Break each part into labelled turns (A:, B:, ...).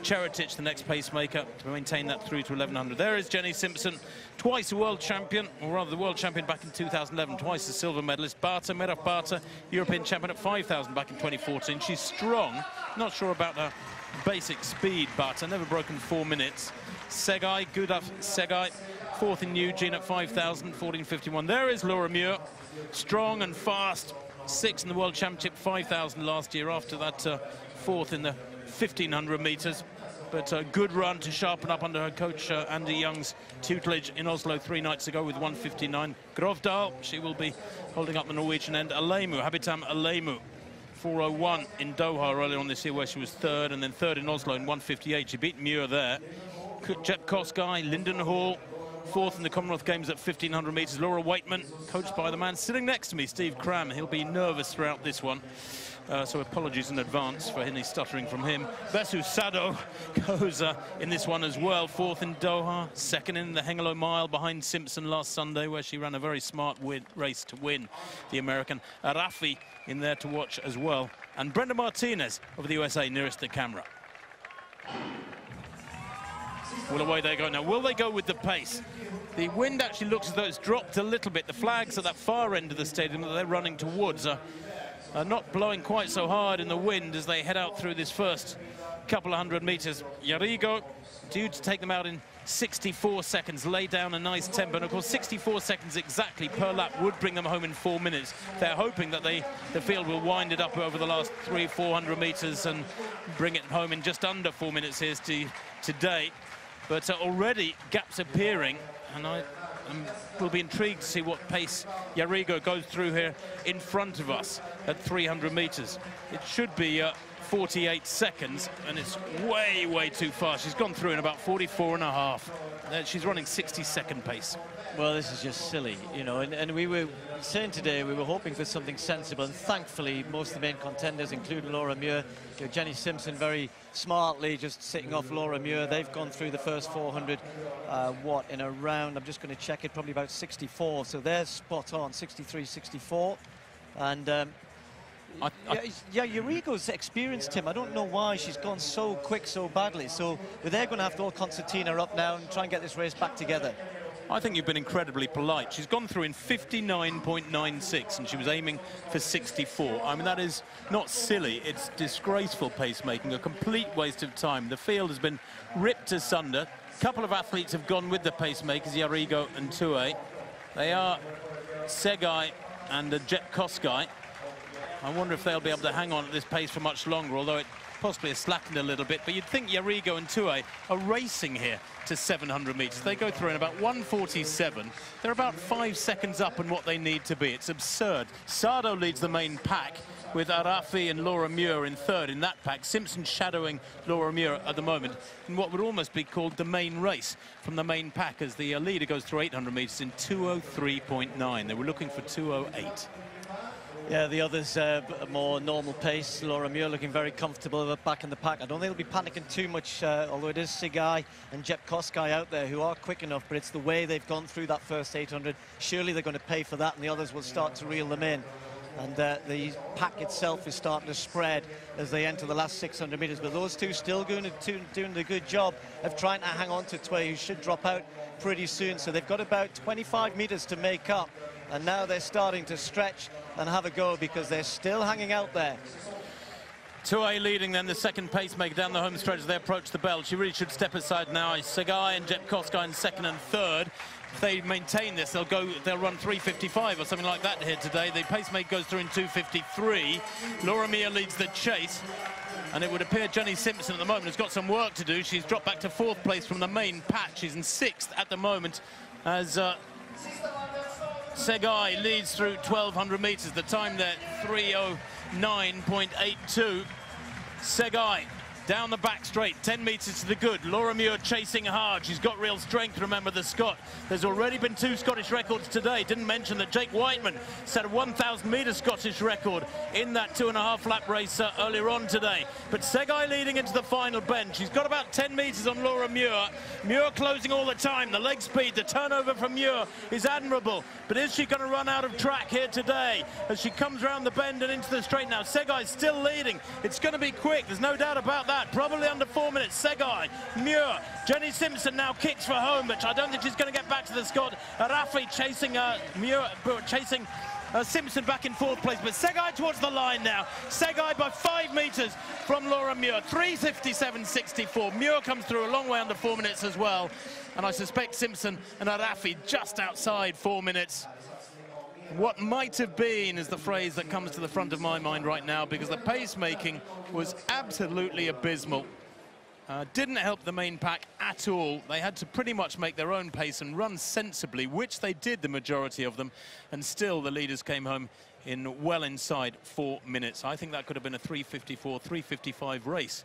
A: Cheretich, the next pacemaker, to maintain that through to 1100. There is Jenny Simpson, twice a world champion, or rather the world champion back in 2011, twice a silver medalist. Barta, Meraf Barta, European champion at 5,000 back in 2014. She's strong, not sure about her basic speed, Barta, never broken 4 minutes. Segai, GUDAF Segai, fourth in Eugene at 5,000, 14.51. There is Laura Muir, strong and fast, sixth in the World Championship, 5,000 last year, after that fourth in the 1,500 meters. But a good run to sharpen up under her coach Andy Young's tutelage in Oslo 3 nights ago with 1:59. Grovdal, she will be holding up the Norwegian end. Alemu, Habitam Alemu, 4:01 in Doha earlier on this year, where she was third, and then third in Oslo in 1:58. She beat Muir there. Jep Kosgei, Linden Hall, fourth in the Commonwealth Games at 1,500 meters. Laura Waitman, coached by the man sitting next to me, Steve Cram. He'll be nervous throughout this one. So apologies in advance for any stuttering from him. Besu Sado goes in this one as well. Fourth in Doha, second in the Hengelo Mile behind Simpson last Sunday, where she ran a very smart race to win the American. Rafi in there to watch as well. And Brenda Martinez of the USA nearest the camera. Well, away they go now. Will they go with the pace? The wind actually looks as though it's dropped a little bit. The flags at that far end of the stadium that they're running towards are not blowing quite so hard in the wind as they head out through this first couple of 100 meters. Yarrigo due to take them out in 64 seconds, lay down a nice tempo, and of course 64 seconds exactly per lap would bring them home in 4 minutes. They're hoping that the field will wind it up over the last 300-400 meters and bring it home in just under 4 minutes here today. But already gaps appearing, and I will be intrigued to see what pace Yarrigo goes through here in front of us at 300 meters. It should be 48 seconds, and it's way, way too fast. She's gone through in about 44 and a half. She's running 60-second pace.
B: Well, this is just silly, you know, and we were saying today we were hoping for something sensible, and thankfully most of the main contenders, including Laura Muir, Jenny Simpson very smartly just sitting off Laura Muir. They've gone through the first 400, in a round, I'm just going to check it, probably about 64, so they're spot on, 63, 64, and Yarrigo's experienced him. I don't know why she's gone so quick so badly, so they're going to have to all concertina up now and try and get this race back together.
A: I think you've been incredibly polite. She's gone through in 59.96, and she was aiming for 64. I mean, that is not silly. It's disgraceful pacemaking, a complete waste of time. The field has been ripped asunder. A couple of athletes have gone with the pacemakers, Yarrigo and Tue. They are Segai and Jep Kosgei. I wonder if they'll be able to hang on at this pace for much longer, although it possibly has slackened a little bit. But you'd think Yarrigo and Tue are racing here to 700 meters. They go through in about 1:47. They're about 5 seconds up on what they need to be. It's absurd. Sado leads the main pack with Arafi and Laura Muir in third in that pack. Simpson shadowing Laura Muir at the moment in what would almost be called the main race from the main pack, as the leader goes through 800 meters in 2:03.9. They were looking for 2:08.
B: Yeah, the others a more normal pace. Laura Muir looking very comfortable back in the pack. I don't think they'll be panicking too much, although it is Segai and Jep Kosgei out there who are quick enough, but it's the way they've gone through that first 800. Surely they're going to pay for that, and the others will start to reel them in. And the pack itself is starting to spread as they enter the last 600 meters. But those two still doing a good job of trying to hang on to Tue, who should drop out pretty soon. So they've got about 25 meters to make up. And now they're starting to stretch and have a go because they're still hanging out there.
A: Tue leading then the second pacemaker down the home stretch as they approach the bell. She really should step aside now. Segai and Jep Kosgei in second and third. If they maintain this, they'll run 3:55 or something like that here today. The pacemaker goes through in 2:53. Laura Muir leads the chase. And it would appear Jenny Simpson at the moment has got some work to do. She's dropped back to fourth place from the main patch. She's in sixth at the moment as Segai leads through 1,200 meters. The time there, 3:09.82. Segai down the back straight, 10 meters to the good. Laura Muir chasing hard. She's got real strength, remember, the Scot. There's already been 2 Scottish records today. Didn't mention that Jake Whiteman set a 1,000-meter Scottish record in that 2.5 lap race earlier on today. But Segai leading into the final bend. She's got about 10 meters on Laura Muir. Muir closing all the time. The leg speed, the turnover from Muir is admirable. But is she going to run out of track here today as she comes around the bend and into the straight now? Segai's still leading. It's going to be quick. There's no doubt about that. that. Probably under 4 minutes. Segai, Muir, Jenny Simpson now kicks for home, but I don't think she's going to get back to the Scot. Rafi chasing Muir, chasing Simpson back in 4th place, but Segai towards the line now. Segai by 5 metres from Laura Muir, 3:57.64. Muir comes through a long way under 4 minutes as well, and I suspect Simpson and Arafi just outside 4 minutes. What might have been is the phrase that comes to the front of my mind right now, because the pacemaking was absolutely abysmal. Didn't help the main pack at all. They had to pretty much make their own pace and run sensibly, which they did, the majority of them, and still the leaders came home in well inside 4 minutes. I think that could have been a 3:54, 3:55 race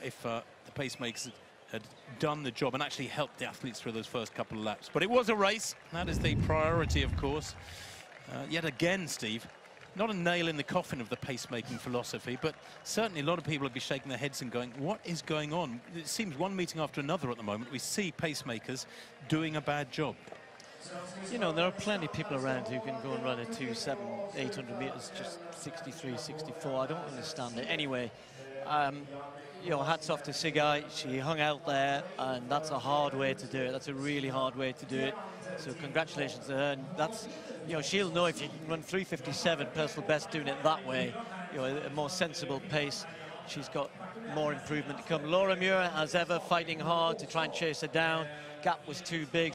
A: if the pacemakers had done the job and actually helped the athletes through those first couple of laps. But it was a race. That is the priority, of course. Yet again, Steve, not a nail in the coffin of the pacemaking philosophy, but certainly a lot of people would be shaking their heads and going, what is going on? It seems one meeting after another at the moment, we see pacemakers doing a bad job.
B: You know, there are plenty of people around who can go and run at 2:7, 800 metres, just 63, 64. I don't understand it. Anyway, you know, hats off to Segai. She hung out there, and that's a hard way to do it. That's a really hard way to do it. So congratulations to her. And that's, you know, she'll know if you can run 3:57 personal best doing it that way, you know, a more sensible pace. She's got more improvement to come. Laura Muir, as ever, fighting hard to try and chase her down. Gap was too big.